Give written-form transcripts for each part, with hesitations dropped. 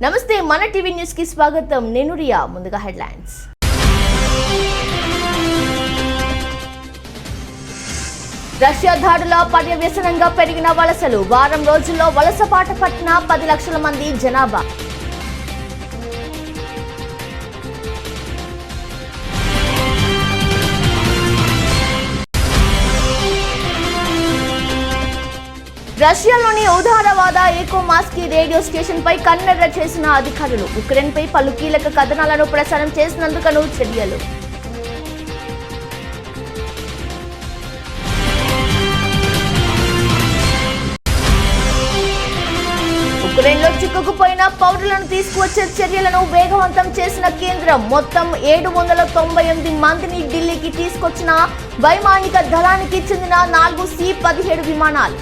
నమస్తే మన TV news కి స్వాగతం. నేను రియా. ముందుగా హెడ్లైన్స్. రష్యా దాడుల పర్యవేక్షణంగా పెరిగిన వలసలు. వారం రోజుల్లో వలసపాట పట్టిన 10 లక్షల మంది జనాభా. రష్యాలోని ఉదారవాద ఏకోమాస్కీ రేడియో స్టేషన్ పై కన్నెర్ర చేసిన అధికారులు. ఉక్రెయిన్ పై పలు కీలక కథనాలను ప్రసారం చేసినందుకు చర్యలు. ఉక్రెయిన్లో చిక్కుకుపోయిన పౌరులను తీసుకువచ్చే చర్యలను వేగవంతం చేసిన కేంద్రం. మొత్తం 798 మందిని ఢిల్లీకి తీసుకొచ్చిన వైమానిక దళానికి చెందిన 4 C-17 విమానాలు.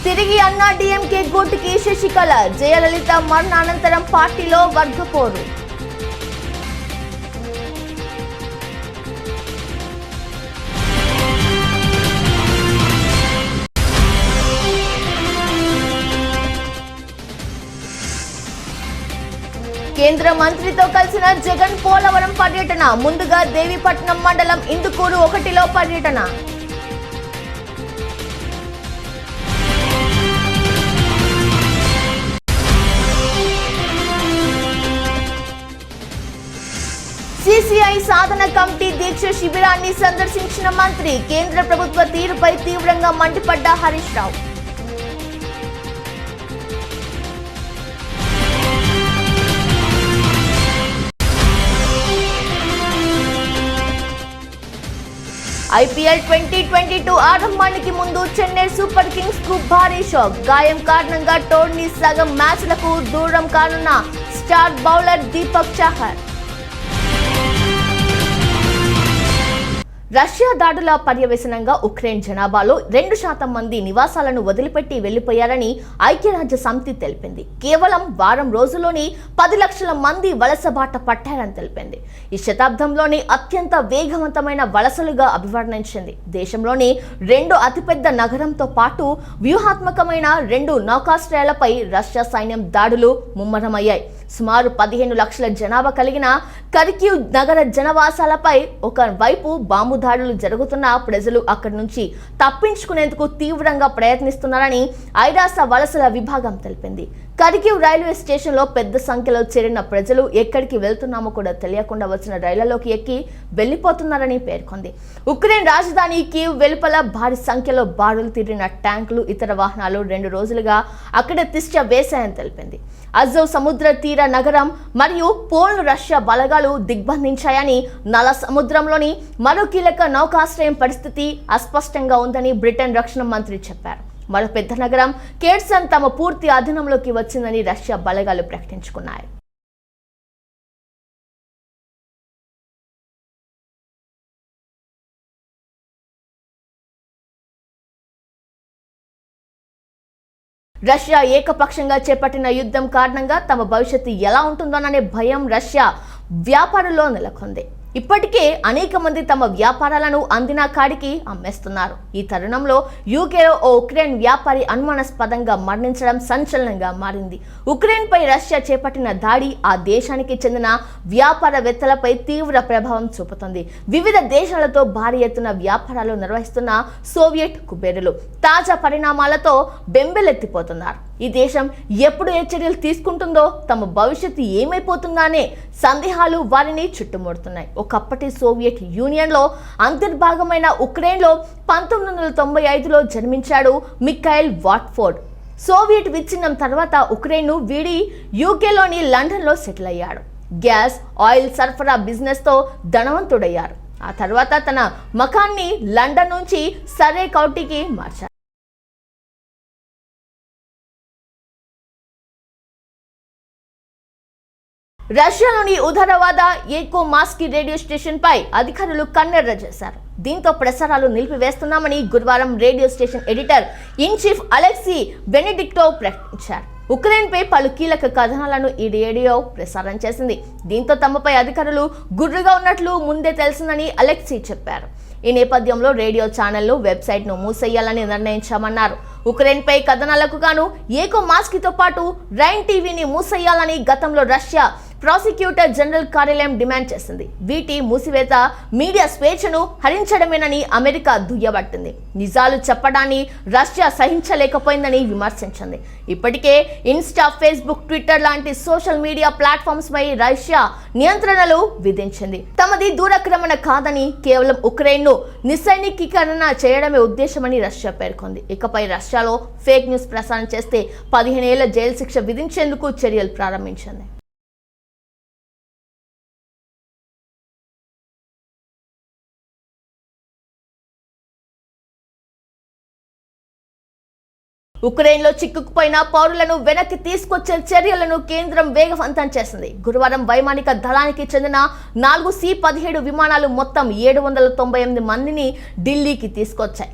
తిరిగి అన్నా డీఎంకే గూటికి శశికళ. జయలలిత మరణానంతరం పార్టీలో వర్గపోరు. కేంద్ర మంత్రితో కలిసిన జగన్ పోలవరం పర్యటన. ముందుగా దేవీపట్నం మండలం ఇందుకూరు 1లో పర్యటన. సిసిఐ సాధన కమిటీ దీక్ష శిబిరాన్ని సందర్శించిన మంత్రి. కేంద్ర ప్రభుత్వ తీరుపై తీవ్రంగా మండిపడ్డ హరీష్ రావు. ఐపీఎల్ 2022 ఆరంభానికి ముందు చెన్నై సూపర్ కింగ్స్ కు భారీ షాక్. గాయం కారణంగా టోర్నీ సగం మ్యాచ్లకు దూరం కానున్న star bowler Deepak Chahar. Russia దాడుల పర్యవేక్షణంగా ఉక్రెయిన్ జనాభాలో 2% మంది నివాసాలను వదిలిపెట్టి వెళ్లిపోయారని ఐక్యరాజ్య సమితి తెలిపింది. కేవలం వారం రోజుల్లోనే 10 లక్షల మంది వలస బాట పట్టారని తెలిపింది. ఈ శతాబ్దంలోని అత్యంత వేగవంతమైన వలసలుగా అభివర్ణించింది. దేశంలోని 2 అతిపెద్ద నగరంతో పాటు వ్యూహాత్మకమైన 2 నౌకాశ్రయాలపై రష్యా సైన్యం దాడులు ముమ్మరమయ్యాయి. సుమారు 15 లక్షల జనాభా కలిగిన కర్కివ్ నగర జనవాసాలపై ఒకవైపు బాంబు దాడులు జరుగుతున్న ప్రజలు అక్కడి నుంచి తప్పించుకునేందుకు తీవ్రంగా ప్రయత్నిస్తున్నారని ఐరాస వలసల విభాగం తెలిపింది. కర్కివ్ రైల్వే స్టేషన్లో పెద్ద సంఖ్యలో చేరిన ప్రజలు ఎక్కడికి వెళ్తున్నామో కూడా తెలియకుండా వచ్చిన రైళ్లలోకి ఎక్కి వెళ్లిపోతున్నారని పేర్కొంది. ఉక్రెయిన్ రాజధాని కీవ్ వెలుపల భారీ సంఖ్యలో బారులు తీరిన ట్యాంకులు, ఇతర వాహనాలు 2 రోజులుగా అక్కడే తిష్ట వేశాయని తెలిపింది. అజోవ్ సముద్ర తీర నగరం మరియు పోల్ను రష్యా బలగాలు దిగ్బంధించాయని, నల సముద్రంలోని మరో కీలక నౌకాశ్రయం పరిస్థితి అస్పష్టంగా ఉందని బ్రిటన్ రక్షణ మంత్రి చెప్పారు. మరో పెద్ద నగరం కేర్సన్ తమ పూర్తి అధీనంలోకి వచ్చిందని రష్యా బలగాలు ప్రకటించుకున్నాయి. రష్యా ఏకపక్షంగా చేపట్టిన యుద్ధం కారణంగా తమ భవిష్యత్తు ఎలా ఉంటుందోననే భయం రష్యా వ్యాపారుల్లో నెలకొంది. ఇప్పటికే అనేక మంది తమ వ్యాపారాలను అందిన కాడికి అమ్మేస్తున్నారు. ఈ తరుణంలో యూకేలో ఓ ఉక్రెయిన్ వ్యాపారి అనుమానాస్పదంగా మరణించడం సంచలనంగా మారింది. ఉక్రెయిన్ పై రష్యా చేపట్టిన దాడి ఆ దేశానికి చెందిన వ్యాపారవేత్తలపై తీవ్ర ప్రభావం చూపుతుంది. వివిధ దేశాలతో భారీ ఎత్తున వ్యాపారాలు నిర్వహిస్తున్న సోవియట్ కుబేరులు తాజా పరిణామాలతో బెంబెలెత్తిపోతున్నారు. ఈ దేశం ఎప్పుడు ఏ చర్యలు తీసుకుంటుందో, తమ భవిష్యత్తు ఏమైపోతుందనే సందేహాలు వారిని చుట్టుముడుతున్నాయి. ఒకప్పటి సోవియట్ యూనియన్లో అంతర్భాగమైన ఉక్రెయిన్లో 1995లో జన్మించాడు మిఖైల్ వాట్ఫోర్డ్. సోవియట్ విచ్ఛిన్నం తర్వాత ఉక్రెయిన్ను వీడి యూకేలోని లండన్లో సెటిల్ అయ్యాడు. గ్యాస్, ఆయిల్ సరఫరా బిజినెస్తో ధనవంతుడయ్యారు. ఆ తర్వాత తన మకాన్ని లండన్ నుంచి సరే కౌంటీకి మార్చారు. రష్యాలోని ఉదారవాద ఏకోమాస్కీ రేడియో స్టేషన్ పై అధికారులు కన్నెర్ర చేశారు. దీంతో ప్రసారాలు నిలిపివేస్తున్నామని గురువారం radio station editor in chief Alexei Benediktov ప్రకటించారు. ఉక్రెయిన్పై పలు కీలక కథనాలను ఈ రేడియో ప్రసారం చేసింది. దీంతో తమపై అధికారులు గుర్రుగా ఉన్నట్లు ముందే తెలిసిందని అలెక్సీ చెప్పారు. ఈ నేపథ్యంలో రేడియో ఛానళ్లు, వెబ్సైట్ను మూసేయాలని నిర్ణయించామన్నారు. ఉక్రెయిన్పై కథనాలకు గాను ఏకో మాస్కీతో పాటు రైన్ టీవీని మూసేయాలని గతంలో రష్యా ప్రాసిక్యూటర్ జనరల్ కార్యాలయం డిమాండ్ చేసింది. వీటి మూసివేత మీడియా స్వేచ్ఛను హరించడమేనని అమెరికా దుయ్యబట్టింది. నిజాలు చెప్పడాన్ని రష్యా సహించలేకపోయిందని విమర్శించింది. ఇప్పటికే ఇన్స్టా, ఫేస్బుక్, ట్విట్టర్ లాంటి సోషల్ మీడియా ప్లాట్ఫామ్స్ పై రష్యా నియంత్రణలు విధించింది. తమది దూరాక్రమణ కాదని, కేవలం ఉక్రెయిన్ను నిస్సైనికీకరణ చేయడమే ఉద్దేశమని రష్యా పేర్కొంది. ఇకపై రష్యాలో ఫేక్ న్యూస్ ప్రసారం చేస్తే 15 ఏళ్ల జైలు శిక్ష విధించేందుకు చర్యలు ప్రారంభించింది. ఉక్రెయిన్లో చిక్కుకుపోయిన పౌరులను వెనక్కి తీసుకొచ్చే చర్యలను కేంద్రం వేగవంతం చేసింది. గురువారం వైమానిక దళానికి చెందిన 4 C-17 విమానాలు మొత్తం 798 మందిని ఢిల్లీకి తీసుకొచ్చాయి.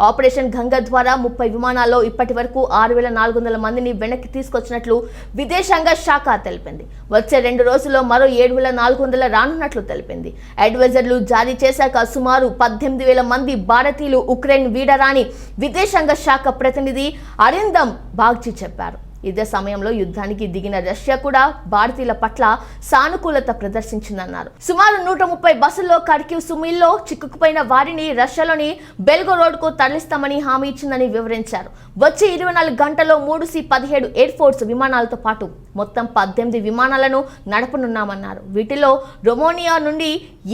ఆపరేషన్ గంగా ద్వారా 30 విమానాల్లో ఇప్పటి వరకు 6400 మందిని వెనక్కి తీసుకొచ్చినట్లు విదేశాంగ శాఖ తెలిపింది. వచ్చే 2 రోజుల్లో మరో 7400 రానున్నట్లు తెలిపింది. అడ్వైజర్లు జారీ చేశాక సుమారు 18,000 మంది భారతీయులు ఉక్రెయిన్ వీడరాని విదేశాంగ శాఖ ప్రతినిధి అరిందమ్ బాగ్చి చెప్పారు. ఇదే సమయంలో యుద్ధానికి దిగిన రష్యా కూడా భారతీయుల పట్ల సానుకూలత ప్రదర్శించిందన్నారు. సుమారు 130 బస్సుల్లో ఖర్కివ్, సుమీల్లో చిక్కుకుపోయిన వారిని రష్యాలోని బెల్గోరోడ్కు తరలిస్తామని హామీ ఇచ్చిందని వివరించారు. వచ్చే 24 గంటల్లో 3 C-17 ఎయిర్ ఫోర్స్ విమానాలతో పాటు మొత్తం 18 విమానాలను నడపనున్నామన్నారు. వీటిలో రొమేనియా నుండి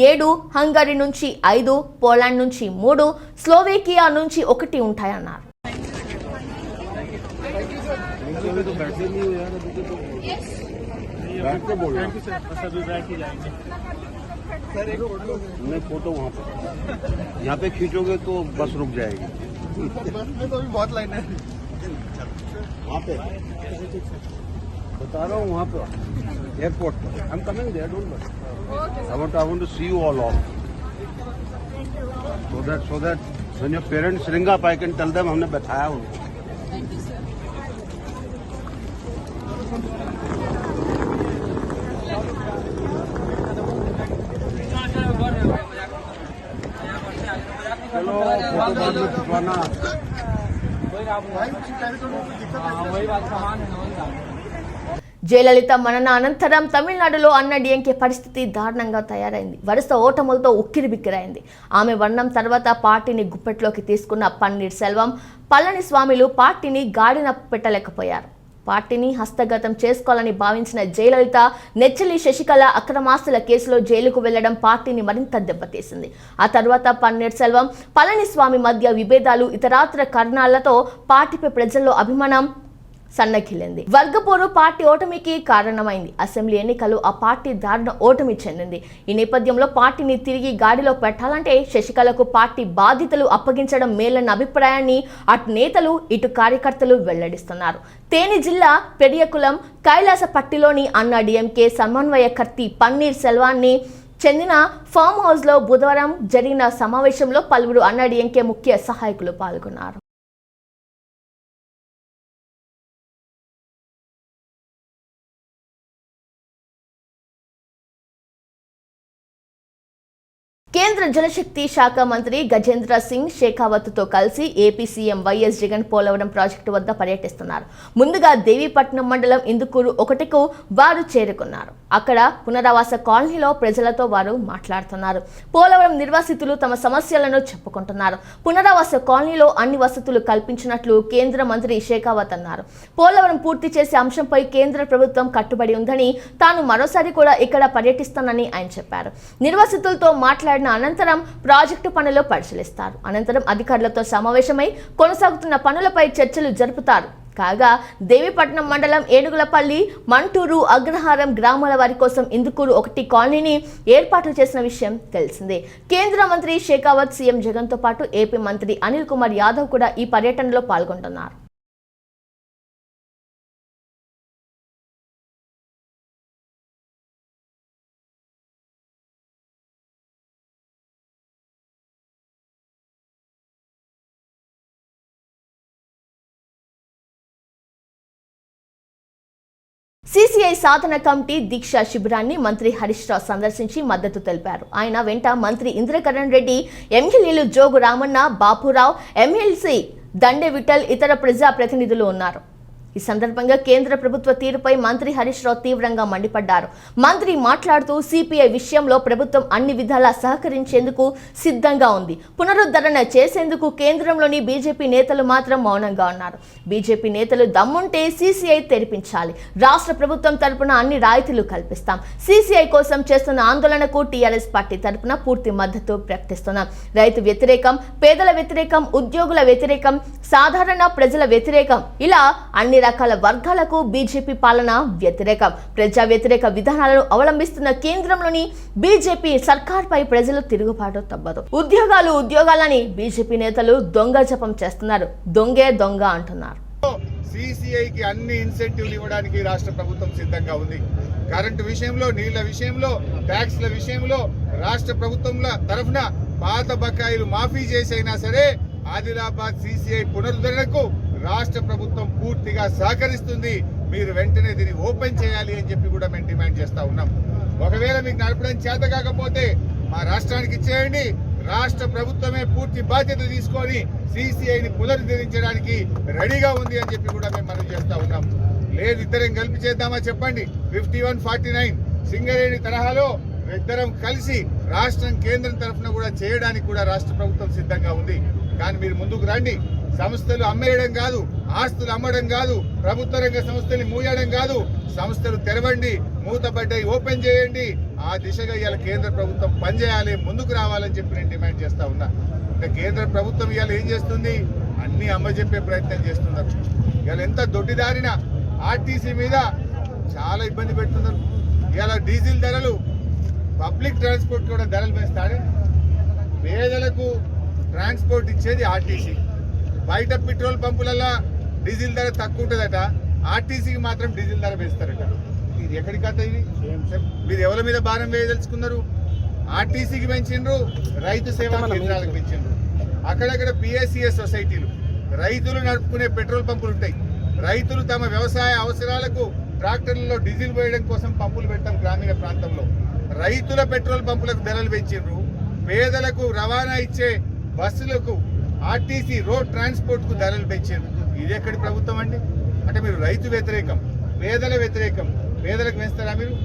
7, హంగరీ నుంచి 5, పోలాండ్ నుంచి 3, స్లోవేకియా నుంచి 1 ఉంటాయన్నారు. तो बैठे नहीं हो यार अभी तो बैठ के बोल थैंक यू सर बस अभी बैठ ही जाएंगे सर एक फोटो नहीं फोटो वहाँ पे यहाँ पे खींचोगे तो बस रुक जाएगी बस में तो अभी बहुत लाइन है वहाँ पे बता रहा हूँ वहाँ पे एयरपोर्ट पर I am coming there don't worry I want to see you all of so that when your parents ring up I can tell them हमने बताया उनको జయలలిత మరణ అనంతరం తమిళనాడులో అన్నాడీఎంకే పరిస్థితి దారుణంగా తయారైంది. వరుస ఓటములతో ఉక్కిరిబిక్కిరైంది. ఆమె మరణం తర్వాత పార్టీని గుప్పెట్లోకి తీసుకున్న పన్నీర్ సెల్వం, పళనిస్వామిలు పార్టీని గాడిన పెట్టలేకపోయారు. పార్టీని హస్తగతం చేసుకోవాలని భావించిన జయలలిత, నెచ్చెలి శశికళ అక్రమాస్తుల కేసులో జైలుకు వెళ్లడం పార్టీని మరింత దెబ్బతీసింది. ఆ తర్వాత పన్నీర్ సెల్వం, పళనిస్వామి మధ్య విభేదాలు, ఇతరాత్ర కారణాలతో పార్టీపై ప్రజల్లో అభిమానం సన్నగిల్లింది. వర్గపోరు పార్టీ ఓటమికి కారణమైంది. అసెంబ్లీ ఎన్నికలు ఆ పార్టీ దారుణ ఓటమి చెందింది. ఈ నేపథ్యంలో పార్టీని తిరిగి గాడిలో పెట్టాలంటే శశికళకు పార్టీ బాధ్యతలు అప్పగించడం మేలన్న అభిప్రాయాన్ని అటు నేతలు, ఇటు కార్యకర్తలు వెల్లడిస్తున్నారు. తేని జిల్లా పెరియకులం కైలాసపట్టిలోని అన్నాడీఎంకే సమన్వయకర్త పన్నీర్ సెల్వాన్ని చెందిన ఫామ్ హౌస్లో బుధవారం జరిగిన సమావేశంలో పలువురు అన్నాడీఎంకే ముఖ్య సహాయకులు పాల్గొన్నారు. కేంద్ర జలశక్తి శాఖ మంత్రి గజేంద్ర సింగ్ షెకావత్తో కలిసి AP CM YS Jagan Polavaram project వద్ద పర్యటిస్తున్నారు. ముందుగా దేవీపట్నం మండలం ఇందుకూరు 1కు వారు చేరుకున్నారు. అక్కడ పునరావాస కాలనీలో ప్రజలతో వారు మాట్లాడుతున్నారు. పోలవరం నిర్వాసితులు తమ సమస్యలను చెప్పుకుంటున్నారు. పునరావాస కాలనీలో అన్ని వసతులు కల్పించినట్లు కేంద్ర మంత్రి షెకావత్ అన్నారు. పోలవరం పూర్తి చేసే అంశంపై కేంద్ర ప్రభుత్వం కట్టుబడి ఉందని, తాను మరోసారి కూడా ఇక్కడ పర్యటిస్తానని ఆయన చెప్పారు. నిర్వాసితులతో మాట్లాడిన అనంతరం ప్రాజెక్టు పనులు పరిశీలిస్తారు. అనంతరం అధికారులతో సమావేశమై కొనసాగుతున్న పనులపై చర్చలు జరుపుతారు. కాగా దేవీపట్నం మండలం ఏనుగులపల్లి, మంటూరు, అగ్రహారం గ్రామాల వారి కోసం ఇందుకూరు 1 కాలనీని ఏర్పాటు చేసిన విషయం తెలిసిందే. కేంద్ర మంత్రి షెకావత్, సీఎం జగన్ తో పాటు ఏపీ మంత్రి అనిల్ కుమార్ యాదవ్ కూడా ఈ పర్యటనలో పాల్గొంటున్నారు. సిసిఐ సాధన కమిటీ దీక్షా శిబిరాన్ని మంత్రి హరీష్ రావు సందర్శించి మద్దతు తెలిపారు. ఆయన వెంట మంత్రి ఇంద్రకరణ్ రెడ్డి, ఎమ్మెల్యేలు జోగు రామన్న, బాపురావు, ఎమ్మెల్సీ దండే విఠల్, ఇతర ప్రజా ప్రతినిధులు ఉన్నారు. ఈ సందర్భంగా కేంద్ర ప్రభుత్వ తీరుపై మంత్రి హరీష్ రావు తీవ్రంగా మండిపడ్డారు. మంత్రి మాట్లాడుతూ సిపిఐ విషయంలో ప్రభుత్వం అన్ని విధాలా సహకరించేందుకు సిద్ధంగా ఉంది. పునరుద్ధరణ చేసేందుకు కేంద్రంలోని బీజేపీ నేతలు మాత్రం మౌనంగా ఉన్నారు. బీజేపీ నేతలు దమ్ముంటే సిసిఐ తెరిపించాలి. రాష్ట్ర ప్రభుత్వం తరపున అన్ని రాయితీలు కల్పిస్తాం. సిసిఐ కోసం చేస్తున్న ఆందోళనకు టీఆర్ఎస్ పార్టీ తరపున పూర్తి మద్దతు ప్రకటిస్తున్నాం. రైతు వ్యతిరేకం, పేదల వ్యతిరేకం, ఉద్యోగుల వ్యతిరేకం, సాధారణ ప్రజల వ్యతిరేకం, ఇలా అన్ని రకాల వర్గాలకు బీజేపీ పాలన వ్యతిరేకం. ప్రజా వ్యతిరేక విధానాలను అవలంబిస్తున్న కేంద్రంలోని బీజేపీ సర్కార్పై ప్రజలు తిరుగుబాటు తప్పదు. ఉద్యోగాలని బీజేపీ నేతలు దొంగ జపం చేస్తున్నారు. దొంగే దొంగ అంటున్నారు. సిసిఐకి అన్ని ఇన్సెంటివ్లు ఇవ్వడానికి రాష్ట్ర ప్రభుత్వం సిద్ధంగా ఉంది. కరెంటు విషయంలో, నీళ్ల విషయంలో, ట్యాక్స్ల విషయంలో రాష్ట్ర ప్రభుత్వంల తరఫున పాత బకాయిలు మాఫీ చేసైనా సరే ఆదిలాబాద్ సిసిఐ పునరుద్ధరణకు రాష్ట్ర ప్రభుత్వం పూర్తిగా సహకరిస్తుంది. మీరు వెంటనే దీన్ని ఓపెన్ చేయాలి అని చెప్పి కూడా మేము డిమాండ్ చేస్తా ఉన్నాం. ఒకవేళ మీకు నడపడం చేత కాకపోతే మా రాష్ట్రానికి ఇచ్చేయండి. రాష్ట్ర ప్రభుత్వమే పూర్తి బాధ్యత తీసుకొని సిసిఐని పునరుద్ధరించడానికి రెడీగా ఉంది అని చెప్పి కూడా మేము మనవి చేస్తా ఉన్నాం. లేదు ఇద్దరం కలిపి చేద్దామా చెప్పండి. 51-49 సింగరేణి తరహాలో ఇద్దరం కలిసి రాష్ట్రం కేంద్రం తరఫున కూడా చేయడానికి కూడా రాష్ట్ర ప్రభుత్వం సిద్ధంగా ఉంది. కానీ మీరు ముందుకు రండి. సంస్థలు అమ్మేయడం కాదు, ఆస్తులు అమ్మడం కాదు, ప్రభుత్వ రంగ సంస్థలు మూయడం కాదు. సంస్థలు తెరవండి, మూతబడ్డాయి ఓపెన్ చేయండి. ఆ దిశగా ఇవాళ కేంద్ర ప్రభుత్వం పనిచేయాలి, ముందుకు రావాలని చెప్పి నేను డిమాండ్ చేస్తా ఉన్నా. ఇంకా కేంద్ర ప్రభుత్వం ఇవాళ ఏం చేస్తుంది? అన్ని అమ్మజెప్పే ప్రయత్నం చేస్తున్నారు. ఇవాళ ఎంత దొడ్డిదారిన ఆర్టీసీ మీద చాలా ఇబ్బంది పెడుతున్నారు. ఇవాళ డీజిల్ ధరలు, పబ్లిక్ ట్రాన్స్పోర్ట్ కూడా ధరలు పెంచుతాడు. పేదలకు ట్రాన్స్పోర్ట్ ఇచ్చేది ఆర్టీసీ. బయట పెట్రోల్ పంపులలో డీజిల్ ధర తక్కువ ఉంటుందట, ఆర్టీసీకి మాత్రం డీజిల్ ధర పెంచుతారట. ఇది ఎక్కడికి కథ? ఇది మీరు ఎవరి మీద భారం వేయదలుచుకున్నారు? ఆర్టీసీకి పెంచిండ్రు, రైతు సేవా కేంద్రాలకు పెంచిండ్రు. అక్కడక్కడ పిఎస్సిఎస్ సొసైటీలు, రైతులు నడుపుకునే పెట్రోల్ పంపులు ఉంటాయి. రైతులు తమ వ్యవసాయ అవసరాలకు ట్రాక్టర్లలో డీజిల్ పోయడం కోసం పంపులు పెడతాం గ్రామీణ ప్రాంతంలో. రైతుల పెట్రోల్ పంపులకు ధరలు పెంచిండ్రు. పేదలకు రవాణా ఇచ్చే బస్సులకు, ఆర్టీసీ రోడ్ ట్రాన్స్పోర్ట్ కు ధరలు పెంచారు. ఇది ఎక్కడి ప్రభుత్వం అండి? అంటే మీరు రైతు వ్యతిరేకం, పేదల వ్యతిరేకం. పేదలకు పెంచుతారా మీరు?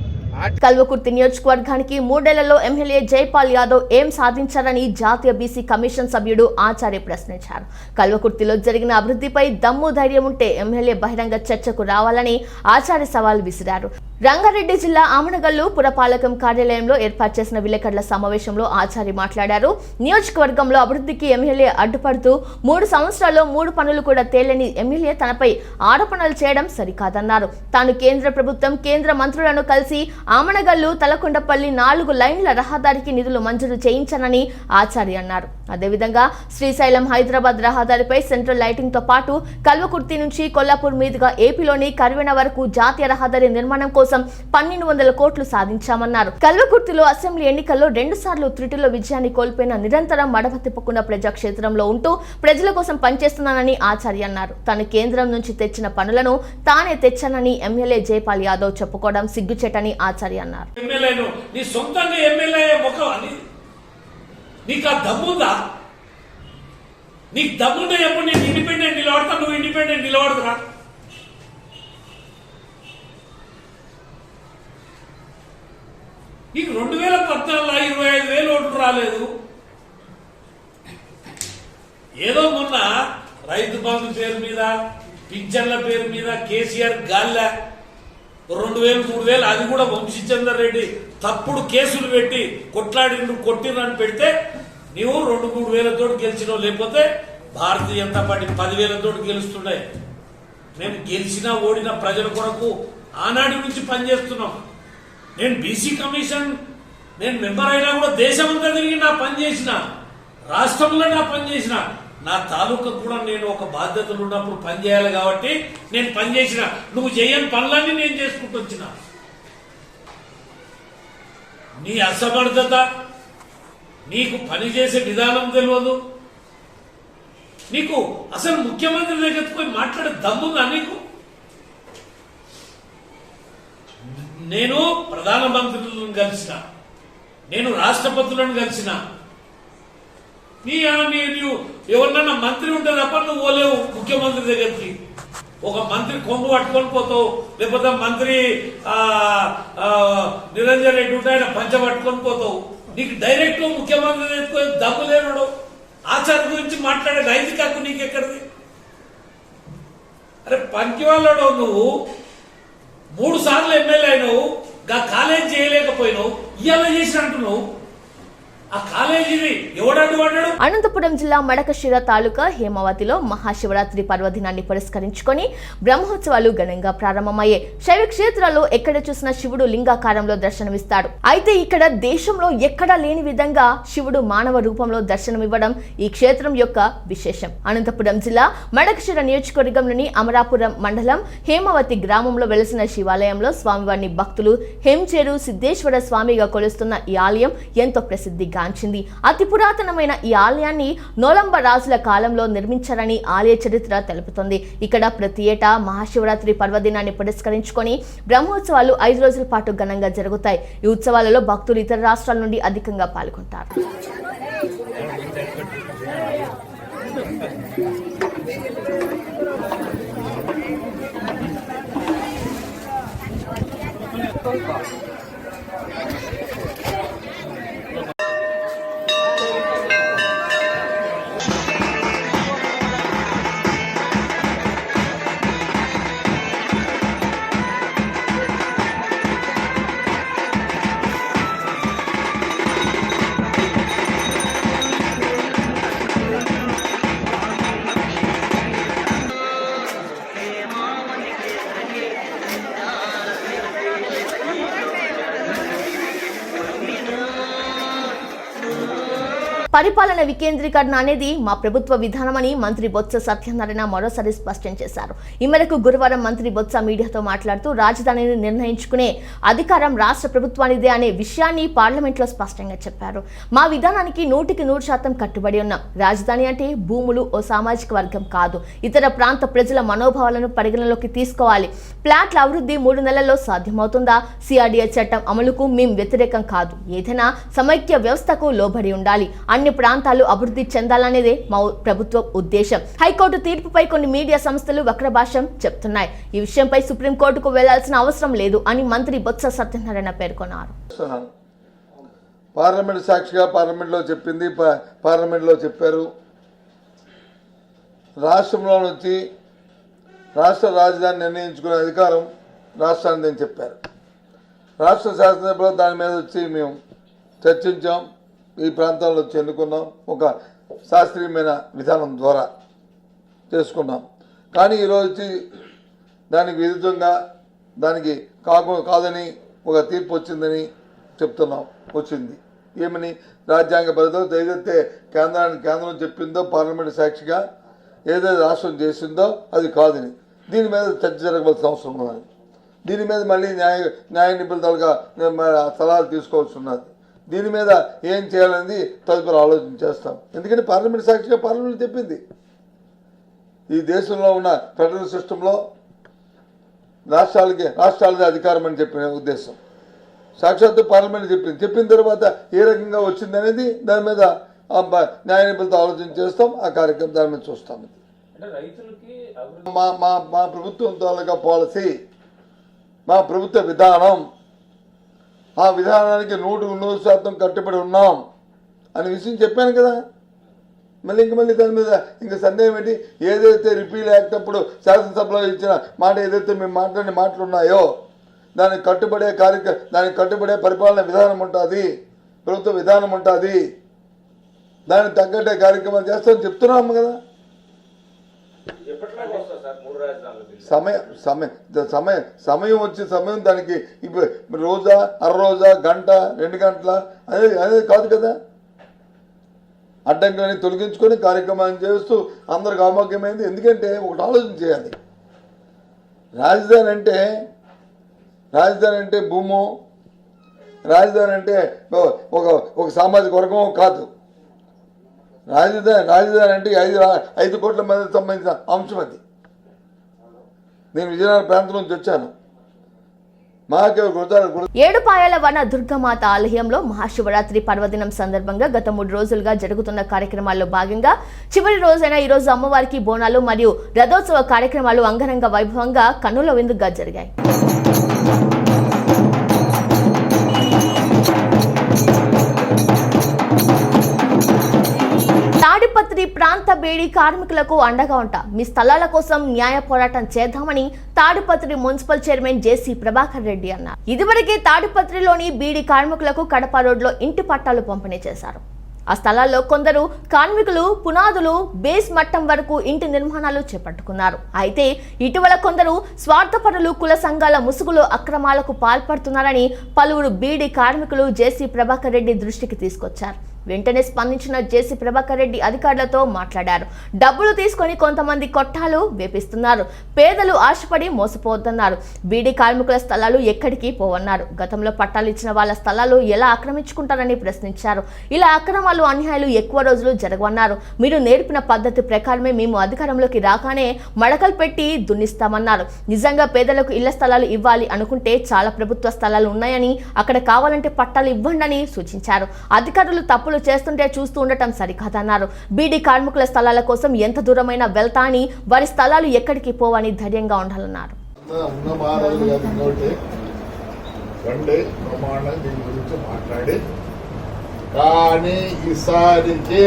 కల్వకుర్తి నియోజకవర్గానికి 3 ఏళ్లలో ఎమ్మెల్యే జైపాల్ యాదవ్ ఏం సాధించారని జాతీయ బీసీ కమిషన్ సభ్యుడు ఆచార్య ప్రశ్నించారు. కల్వకుర్తిలో జరిగిన అభివృద్ధిపై దమ్ము ధైర్యం ఉంటే ఎమ్మెల్యే బహిరంగ చర్చకు రావాలని ఆచార్య సవాల్ విసిరారు. రంగారెడ్డి జిల్లా ఆమనగల్లు పురపాలకం కార్యాలయంలో ఏర్పాటు చేసిన విలేకరుల సమావేశంలో ఆచార్య మాట్లాడారు. నియోజకవర్గంలో అభివృద్ధికి ఎమ్మెల్యే అడ్డుపడుతూ 3 సంవత్సరాల్లో 3 పనులు కూడా తేలని ఎమ్మెల్యే తనపై ఆరోపణలు చేయడం సరికాదన్నారు. తాను కేంద్ర ప్రభుత్వం, కేంద్ర మంత్రులను కలిసి ఆమనగల్లు తలకొండపల్లి 4 లైన్ల రహదారికి నిధులు మంజూరు చేయించానని ఆచార్య అన్నారు. అదేవిధంగా శ్రీశైలం హైదరాబాద్ రహదారిపై సెంట్రల్ లైటింగ్ తో పాటు కల్వకుర్తి నుంచి కొల్లాపూర్ మీదుగా ఏపీలోని కర్వెన వరకు జాతీయ రహదారి నిర్మాణం కోసం 1200 కోట్లు సాధించామన్నారు. కల్వకుర్తిలో అసెంబ్లీ ఎన్నికల్లో 2 సార్లు త్రుటిలో విజయాన్ని కోల్పోయిన నిరంతరం మడమ తిప్పకుండా ప్రజాక్షేత్రంలో ఉంటూ ప్రజల కోసం పనిచేస్తున్నానని ఆచార్య అన్నారు. తాను కేంద్రం నుంచి తెచ్చిన పనులను తానే తెచ్చానని ఎమ్మెల్యే జైపాల్ యాదవ్ చెప్పుకోవడం సిగ్గుచేటని ఆచార్య అన్నారు. నీకు ఆ దమ్ముందా? నీకు దమ్ముందా? ఎప్పుడు నేను ఇండిపెండెంట్ నిలబడతా, నువ్వు ఇండిపెండెంట్ నిలబడదురా? నీకు 2014లో 25,000 ఓట్లు రాలేదు. ఏదో మొన్న రైతు బంధు పేరు మీద, పింఛన్ల పేరు మీద కేసీఆర్ గాల్ల 2,000-3,000 అది కూడా వంశీచందర్ రెడ్డి తప్పుడు కేసులు పెట్టి కొట్టిర్రు అని పెడితే నీవు 2-3 వేలతోటి గెలిచినావు. లేకపోతే భారతీయ జనతా పార్టీ 10,000 గెలుస్తుండే. మేము గెలిచినా ఓడిన ప్రజల కొరకు ఆనాటి నుంచి పనిచేస్తున్నాం. నేను బీసీ కమిషన్ నేను మెంబర్ అయినా కూడా దేశమంతా తిరిగి నా పని చేసిన, రాష్ట్రంలో నా పని చేసిన, నా తాలూకా కూడా నేను ఒక బాధ్యతలు ఉన్నప్పుడు పనిచేయాలి కాబట్టి నేను పనిచేసిన. నువ్వు చేయని పనులన్నీ నేను చేసుకుంటూ వచ్చిన. నీ అసమర్థత, నీకు పనిచేసే విధానం తెలియదు. నీకు అసలు ముఖ్యమంత్రి దగ్గరికి పోయి మాట్లాడే దమ్ముందా? నీకు నేను ప్రధానమంత్రులను కలిసిన, నేను రాష్ట్రపతులను కలిసిన. నీవు ఎవరినన్నా మంత్రి ఉంటే తప్ప నువ్వు పోలేవు ముఖ్యమంత్రి దగ్గరికి. ఒక మంత్రి కొంగు పట్టుకొని పోతావు, లేకపోతే మంత్రి నిరంజన్ రెడ్డి ఉంటే ఆయన పంచ పట్టుకొని పోతావు. నీకు డైరెక్ట్ ముఖ్యమంత్రి ఎత్తుకొని దమ్ము లేనాడు. ఆచారం గురించి మాట్లాడే నైతిక హక్కు నీకు ఎక్కడిది? అరే పంకివాళ్ళలో నువ్వు 3 సార్లు ఎమ్మెల్యే అయినావు, గా కాలేజ్ చేయలేకపోయినావు, ఇవాళ చేసి అంటున్నావు. ఆ కాలేజీని ఎవడడ్డు పడ్డాడు? అనంతపురం జిల్లా మడకశిర తాలూకా హేమావతిలో మహాశివరాత్రి పర్వదినాన్ని పురస్కరించుకొని బ్రహ్మోత్సవాలు ఘనంగా ప్రారంభమయ్యాయి. శైవ క్షేత్రాల్లో ఎక్కడ చూసినా శివుడు లింగాకారంలో దర్శనమిస్తాడు. అయితే ఇక్కడ దేశంలో ఎక్కడా లేని విధంగా శివుడు మానవ రూపంలో దర్శనమివ్వడం ఈ క్షేత్రం యొక్క విశేషం. అనంతపురం జిల్లా మడకశిర నియోజకవర్గంలోని అమరాపురం మండలం హేమావతి గ్రామంలో వెలసిన శివాలయంలో స్వామివారిని భక్తులు హేంచేరు సిద్ధేశ్వర స్వామిగా కొలుస్తున్న ఈ ఆలయం ఎంతో ప్రసిద్ధి గాంచింది. అతి పురాతనమైన ఈ ఆలయాన్ని నోలంబ రాజుల కాలంలో నిర్మించారని ఆలయ చరిత్ర తెలుపుతుంది. ఇక్కడ ప్రతి ఏటా మహాశివరాత్రి పర్వదినాన్ని పురస్కరించుకొని బ్రహ్మోత్సవాలు 5 రోజుల పాటు ఘనంగా జరుగుతాయి. ఈ ఉత్సవాలలో భక్తులు ఇతర రాష్ట్రాల నుండి అధికంగా పాల్గొంటారు. పరిపాలన వికేంద్రీకరణ అనేది మా ప్రభుత్వ విధానమని మంత్రి బొత్స సత్యనారాయణ మరోసారి స్పష్టం చేశారు. ఈ మేరకు గురువారం మంత్రి బొత్స మీడియాతో మాట్లాడుతూ రాజధానిని నిర్ణయించుకునే అధికారం రాష్ట్ర ప్రభుత్వానిదే అనే విషయాన్ని పార్లమెంట్లో స్పష్టంగా చెప్పారు. మా విధానానికి 100% కట్టుబడి ఉన్నాం. రాజధాని అంటే భూములు ఓ సామాజిక వర్గం కాదు, ఇతర ప్రాంత ప్రజల మనోభావాలను పరిగణలోకి తీసుకోవాలి. ప్లాట్ల అభివృద్ధి 3 నెలల్లో సాధ్యమవుతుందా? సిఆర్డీఏ చట్టం అమలుకు మేం వ్యతిరేకం కాదు. ఏదైనా సమైక్య వ్యవస్థకు లోబడి ఉండాలి. అన్ని ప్రాంతాలు అభివృద్ధి చెందాలనేదే మా ప్రభుత్వ ఉద్దేశం. హైకోర్టు తీర్పుపై కొన్ని మీడియా సంస్థలు వక్రభాషం చెప్తున్నాయి. ఈ విషయంపై సుప్రీంకోర్టుకు వెళ్లాల్సిన అవసరం లేదు అని మంత్రి బొత్స సత్యనారాయణ పేర్కొన్నారు. పార్లమెంట్ సాక్షిగా పార్లమెంట్లో చెప్పింది, పార్లమెంట్లో చెప్పారు. రాష్ట్రంలో నుంచి రాష్ట్ర రాజధాని నిర్ణయించుకునే అధికారం రాష్ట్రానికి అని చెప్పారు. రాష్ట్ర శాసనసభలో దాని మీద వచ్చి మేము చర్చించాం. ఈ ప్రాంతాల్లో వచ్చి ఎన్నుకున్నాం. ఒక శాస్త్రీయమైన విధానం ద్వారా చేసుకున్నాం. కానీ ఈరోజు దానికి విరుద్ధంగా దానికి కాదని ఒక తీర్పు వచ్చిందని చెప్తున్నాం. వచ్చింది ఏమని? రాజ్యాంగ పరిధిలో ఏదైతే కేంద్రం చెప్పిందో పార్లమెంట్ సాక్షిగా ఏదైతే రాష్ట్రం చేసిందో అది కాదని దీని మీద చర్చ జరగవలసిన అవసరం ఉన్నది. దీని మీద మళ్ళీ న్యాయ నిపుణులుగా సలహాలు తీసుకోవాల్సి ఉన్నది. దీని మీద ఏం చేయాలనేది తదుపరి ఆలోచన చేస్తాం. ఎందుకంటే పార్లమెంట్ సాక్షిగా పార్లమెంట్ చెప్పింది. ఈ దేశంలో ఉన్న ఫెడరల్ సిస్టంలో రాష్ట్రాలదే అధికారం అని చెప్పిన ఉద్దేశం సాక్షాత్తు పార్లమెంట్ చెప్పిన తర్వాత ఏ రకంగా వచ్చింది అనేది దాని మీద న్యాయ నిపుణులతో ఆలోచన చేస్తాం. ఆ కార్యక్రమం దాని మీద చూస్తాం. మా ప్రభుత్వం తాలూకా పాలసీ, మా ప్రభుత్వ విధానం, ఆ విధానానికి 100% కట్టుబడి ఉన్నాం అనే విషయం చెప్పాను కదా. మళ్ళీ దాని మీద ఇంకా సందేహం ఏంటి? ఏదైతే రిపీల్ యాక్ట్ అప్పుడు శాసనసభలో ఇచ్చిన మాట, ఏదైతే మేము మాట్లాడిన మాటలు ఉన్నాయో దానికి కట్టుబడే పరిపాలన విధానం ఉంటుంది, ప్రభుత్వ విధానం ఉంటుంది. దానికి తగ్గట్టే కార్యక్రమాలు చేస్తామని చెప్తున్నాము కదా. సమయం వచ్చే సమయం దానికి ఇప్పుడు రోజా, రోజా, గంట, 2 గంటల అనేది కాదు కదా. అడ్డంకులని తొలగించుకొని కార్యక్రమాన్ని చేస్తూ అందరికి ఆమోగ్యమైంది. ఎందుకంటే ఒకటి ఆలోచన చేయాలి. రాజధాని అంటే భూమో, రాజధాని అంటే ఒక సామాజిక వర్గమో కాదు. రాజధాని అంటే 5 కోట్ల మందికి సంబంధించిన అంశం అది. నేను విజయనగరం ప్రాంతం నుంచి వచ్చాను. మాకే గుర్తు ఏడుపాయల వన దుర్గమాత ఆలయంలో మహాశివరాత్రి పర్వదినం సందర్భంగా గత 3 రోజులుగా జరుగుతున్న కార్యక్రమాల్లో భాగంగా చివరి రోజైన ఈ రోజు అమ్మవారికి బోనాలు మరియు రథోత్సవ కార్యక్రమాలు అంగరంగ వైభవంగా కన్నుల విందుగా జరిగాయి. తాడిపత్రి ప్రాంత బీడీ కార్మికులకు అండగా ఉంటా మీ స్థలాల కోసం న్యాయ పోరాటం చేద్దామని తాడిపత్రి మున్సిపల్ చైర్మన్ జేసీ ప్రభాకర్ రెడ్డి అన్నారు. ఇదివరకే తాడిపత్రిలోని బీడీ కార్మికులకు కడప రోడ్లో ఇంటి పట్టాలు పంపిణీ చేశారు. ఆ స్థలాల్లో కొందరు కార్మికులు పునాదులు బేస్ మట్టం వరకు ఇంటి నిర్మాణాలు చేపట్టుకున్నారు. అయితే ఇటీవల కొందరు స్వార్థపరులు కుల సంఘాల ముసుగులో అక్రమాలకు పాల్పడుతున్నారని పలువురు బీడీ కార్మికులు జేసీ ప్రభాకర్ రెడ్డి దృష్టికి తీసుకొచ్చారు. వెంటనే స్పందించిన జేసీ ప్రభాకర్ రెడ్డి అధికారులతో మాట్లాడారు. డబ్బులు తీసుకొని కొంతమంది కొట్టాలు వేపిస్తున్నారు. పేదలు ఆశపడి మోసపోతున్నారు. బీడీ కార్మికుల స్థలాలు ఎక్కడికి పోవన్నారు. గతంలో పట్టాలు ఇచ్చిన వాళ్ళ స్థలాలు ఎలా ఆక్రమించుకుంటారని ప్రశ్నించారు. ఇలా అక్రమాలు అన్యాయాలు ఎక్కువ రోజులు జరగవన్నారు. మీరు నేర్పిన పద్ధతి ప్రకారమే మేము అధికారంలోకి రాగానే మడకలు పెట్టి దున్నిస్తామన్నారు. నిజంగా పేదలకు ఇళ్ల స్థలాలు ఇవ్వాలి అనుకుంటే చాలా ప్రభుత్వ స్థలాలు ఉన్నాయని అక్కడ కావాలంటే పట్టాలు ఇవ్వండి సూచించారు. అధికారులు తప్పులు చేస్తుంటే చూస్తూ ఉండటం సరికాదన్నారు. బీడీ కార్మికుల స్థలాల కోసం ఎంత దూరమైనా వెళ్తా అని వారి స్థలాలు ఎక్కడికి పోవని ధైర్యంగా ఉండాలన్నారు. కానీ ఈసారికి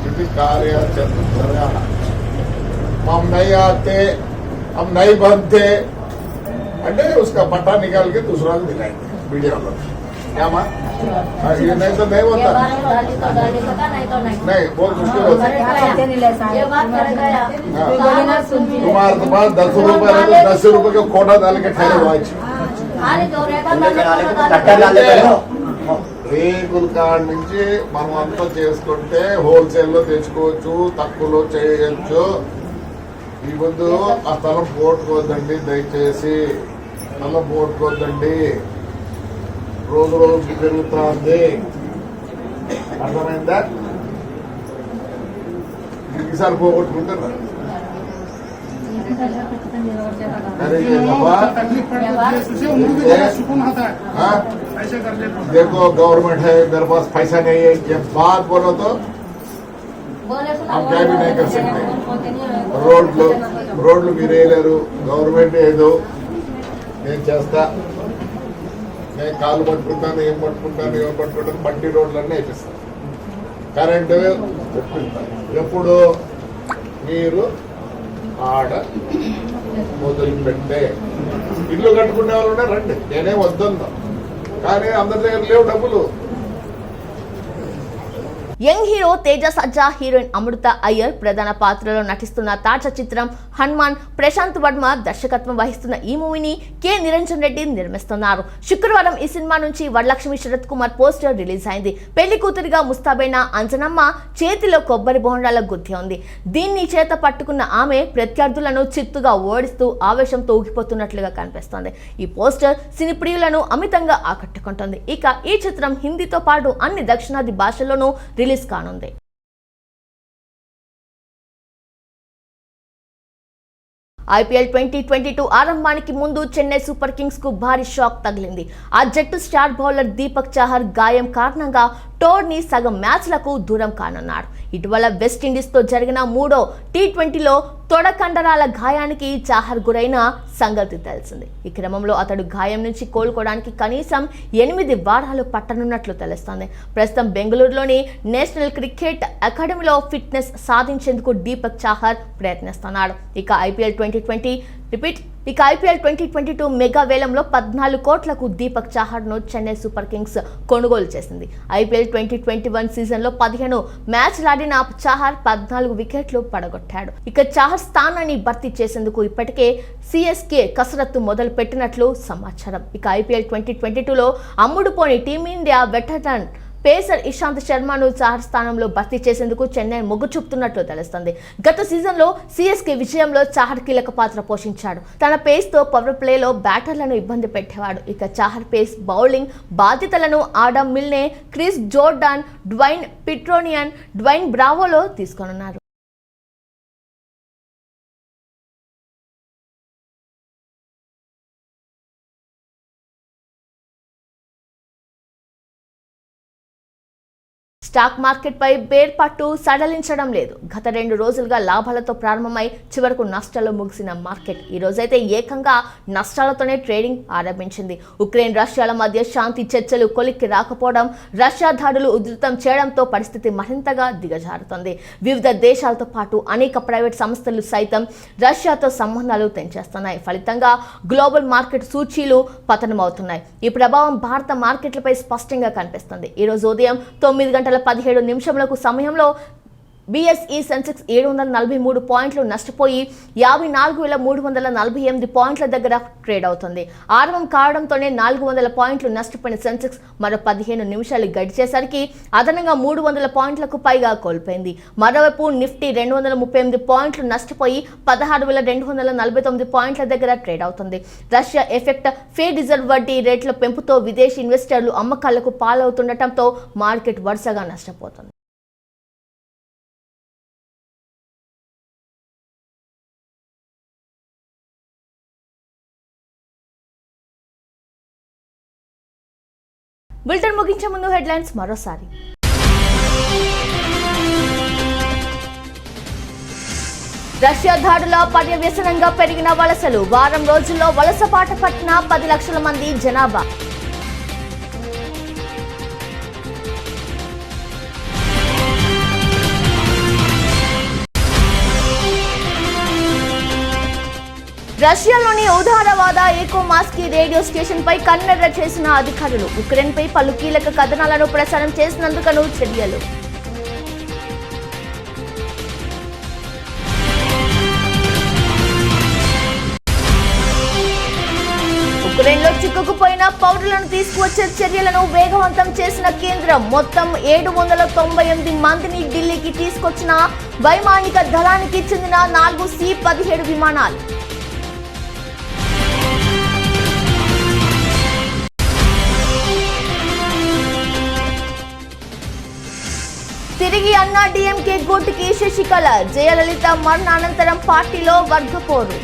ఇది కార్యాచరణ हम नहीं आते हम नहीं बनते అంటే उसका पट्टा निकाल के दूसरा को दिखाएंगे वीडियो में क्या माँ ये नहीं तो नहीं होता नहीं बहुत मुश्किल होता तुम्हारे पास 10 रुपए है तो 10 रुपए का कोटा डाल के ठहरे రేకుల కాడ నుంచి మనం అంతా చేసుకుంటే హోల్సేల్ లో తెచ్చుకోవచ్చు, తక్కువలో చేయొచ్చు. ఈ ముందు ఆ స్థలం పోట్టుకోవద్దండి, దయచేసి స్థలం పోట్టుకోవద్దండి. రోజు రోజుకి పెరుగుతా ఉంది, అర్థమైందా? ఈసారి పోగొట్టుకుంటారా? देखो गवर्नमेंट है, मेरे पास पैसा नहीं है, ये बात बोलो तो हम क्या भी नहीं कर सकते. రోడ్లు మీరేయలేరు, గవర్నమెంట్ ఏదో నేను చేస్తా, నేను కాలు పట్టుకుంటాను, ఏం పట్టుకుంటాను మట్టి రోడ్లన్నీ వేపిస్తాను. కరెంటు ఎప్పుడు మీరు ఆడ మొదలు పెట్టే ఇల్లు కట్టుకునే వాళ్ళు రండి, నేనే వద్దా, కానీ అందరి దగ్గర లేవు డబ్బులు. యంగ్ హీరో తేజ సజ్జా, హీరోయిన్ అమృత అయ్యర్ ప్రధాన పాత్రలో నటిస్తున్న తాజా చిత్రం హనుమాన్ ప్రశాంత్ వర్మ దర్శకత్వం వహిస్తున్న ఈ మూవీని కె నిరంజన్ రెడ్డి నిర్మిస్తున్నారు. శుక్రవారం ఈ సినిమా నుంచి వరలక్ష్మి శరత్ కుమార్ పోస్టర్ రిలీజ్ అయింది. పెళ్లి కూతురిగా ముస్తాబైన అంజనమ్మ చేతిలో కొబ్బరి బోండాల గుత్తి ఉంది. దీన్ని చేత పట్టుకున్న ఆమె ప్రత్యర్థులను చిత్తుగా ఓడిస్తూ ఆవేశంతో ఊగిపోతున్నట్లుగా కనిపిస్తోంది. ఈ పోస్టర్ సినీ ప్రియులను అమితంగా ఆకట్టుకుంటుంది. ఇక ఈ చిత్రం హిందీతో పాటు అన్ని దక్షిణాది భాషల్లోనూ రిలీజ్ కానుంది. ఐపీఎల్ 2022 ఆరంభానికి ముందు చెన్నై సూపర్ కింగ్స్ కు భారీ షాక్ తగిలింది. ఆ జట్టు స్టార్ బౌలర్ దీపక్ చాహర్ గాయం కారణంగా టోర్నీ సగం మ్యాచ్లకు దూరం కానున్నాడు. ఇటీవల వెస్టిండీస్ తో జరిగిన 3వ టీ20లో తొడ కండరాల గాయానికి చాహర్ గురైన సంగతి తెలిసింది. ఈ క్రమంలో అతడు గాయం నుంచి కోలుకోవడానికి కనీసం 8 వారాలు పట్టనున్నట్లు తెలుస్తోంది. ప్రస్తుతం బెంగళూరులోని నేషనల్ క్రికెట్ అకాడమీలో ఫిట్నెస్ సాధించేందుకు దీపక్ చాహర్ ప్రయత్నిస్తున్నాడు. ఇక ఐపీఎల్ 2022 మెగా వేలంలో 14 కోట్లకు దీపక్ చాహర్ ను చెన్నై సూపర్ కింగ్స్ కొనుగోలు చేసింది. ఐపీఎల్ 2021 సీజన్ లో 15 మ్యాచ్లాడిన చాహర్ 14 వికెట్లు పడగొట్టాడు. ఇక చాహర్ స్థానాన్ని భర్తీ చేసేందుకు ఇప్పటికే సిఎస్కే కసరత్తు మొదలు పెట్టినట్లు సమాచారం. ఇక ఐపీఎల్ 2022లో అమ్ముడుపోని టీమిండియా వెటరన్ పేసర్ ఇషాంత్ శర్మను చాహర్ స్థానంలో భర్తీ చేసేందుకు చెన్నై మొగ్గు చూపుతున్నట్లు తెలుస్తోంది. గత సీజన్లో సిఎస్కే విజయంలో చాహర్ కీలక పాత్ర పోషించాడు. తన పేస్తో పవర్ ప్లేలో బ్యాటర్లను ఇబ్బంది పెట్టేవాడు. ఇక చాహర్ పేస్ బౌలింగ్ బాధ్యతలను Adam Milne, Chris Jordan, Dwaine Pretorius, Dwayne బ్రావోలో తీసుకోనున్నారు. స్టాక్ మార్కెట్ పై బేర్ పట్టు సడలించడం లేదు. గత 2 రోజులుగా లాభాలతో ప్రారంభమై చివరకు నష్టాల్లో ముగిసిన మార్కెట్ ఈ రోజైతే ఏకంగా నష్టాలతోనే ట్రేడింగ్ ఆరంభించింది. ఉక్రెయిన్ రష్యాల మధ్య శాంతి చర్చలు కొలిక్కి రాకపోవడం, రష్యా దాడులు ఉధృతం చేయడంతో పరిస్థితి మరింతగా దిగజారుతోంది. వివిధ దేశాలతో పాటు అనేక ప్రైవేట్ సంస్థలు సైతం రష్యాతో సంబంధాలు తెంచేస్తున్నాయి. ఫలితంగా గ్లోబల్ మార్కెట్ సూచీలు పతనమవుతున్నాయి. ఈ ప్రభావం భారత మార్కెట్లపై స్పష్టంగా కనిపిస్తుంది. ఈ రోజు ఉదయం 9:17 సమయంలో BSE సెన్సెక్స్ 743 పాయింట్లు నష్టపోయి 54,348 పాయింట్ల దగ్గర ట్రేడ్ అవుతుంది. ఆరంభం కావడంతోనే 400 పాయింట్లు నష్టపోయిన సెన్సెక్స్ మరో 15 నిమిషాలు గడిచేసరికి అదనంగా 300 పాయింట్లకు పైగా కోల్పోయింది. మరోవైపు నిఫ్టీ 238 పాయింట్లు నష్టపోయి 16,249 పాయింట్ల దగ్గర ట్రేడ్ అవుతుంది. రష్యా ఎఫెక్ట్, ఫెడ్ రిజర్వ్ వడ్డీ రేట్ల పెంపుతో విదేశీ ఇన్వెస్టర్లు అమ్మకాలకు పాలవుతుండటంతో మార్కెట్ వరుసగా నష్టపోతుంది. బులెటిన్ ముగించే ముందు హెడ్లైన్స్ మరోసారి. రష్యా దాడుల పర్యవసానంగా పెరిగిన వలసలు. వారం రోజుల్లో వలసబాట పట్టిన 10 లక్షల మంది జనాభా. రష్యాలోని ఉదారవాద ఏకోమాస్కీ రేడియో స్టేషన్ పై కన్నెర్ర చేసిన అధికారులు. ఉక్రెయిన్ పై పలు కీలక కథనాలను ప్రసారం చేసినందుకు చర్యలు. ఉక్రెయిన్లో చిక్కుకుపోయిన పౌరులను తీసుకువచ్చే చర్యలను వేగవంతం చేసిన కేంద్రం. మొత్తం 798 మందిని ఢిల్లీకి తీసుకొచ్చిన వైమానిక దళానికి చెందిన 4 C-17 విమానాలు. తిరిగి అన్నా DMK గూటికి శశికళ. జయలలిత మరణానంతరం పార్టీలో వర్గపోరు.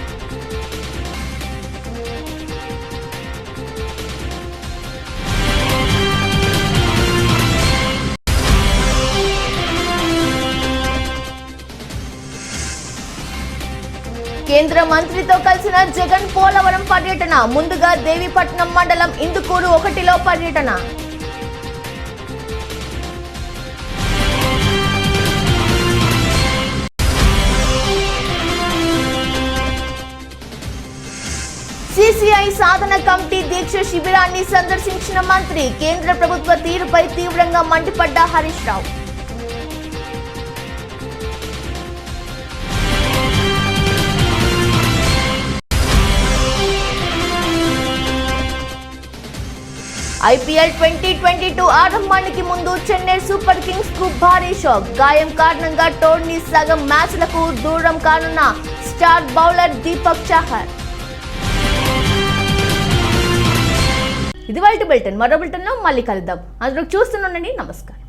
కేంద్ర మంత్రితో కలిసిన జగన్ పోలవరం పర్యటన. ముందుగా దేవీపట్నం మండలం ఇందుకూరు 1లో పర్యటన. CCI సాధన కమిటీ దీక్ష శిబిరాన్ని సందర్శించిన మంత్రి. కేంద్ర ప్రభుత్వ తీరుపై తీవ్రంగా మండిపడ్డ హరీష్ రావు. IPL 2022 ఆరంభానికి ముందు చెన్నై సూపర్ కింగ్స్ కు భారీ షాక్. గాయం కారణంగా టోర్నీ సగం మ్యాచ్లకు దూరం కానున్న స్టార్ బౌలర్ దీపక్ చాహర్. ఇది వాల్టి బులెటిన్. మరో బులెటిన్లో మళ్ళీ కలుద్దాం. అందరూ చూస్తూనే ఉండండి. నమస్కారం.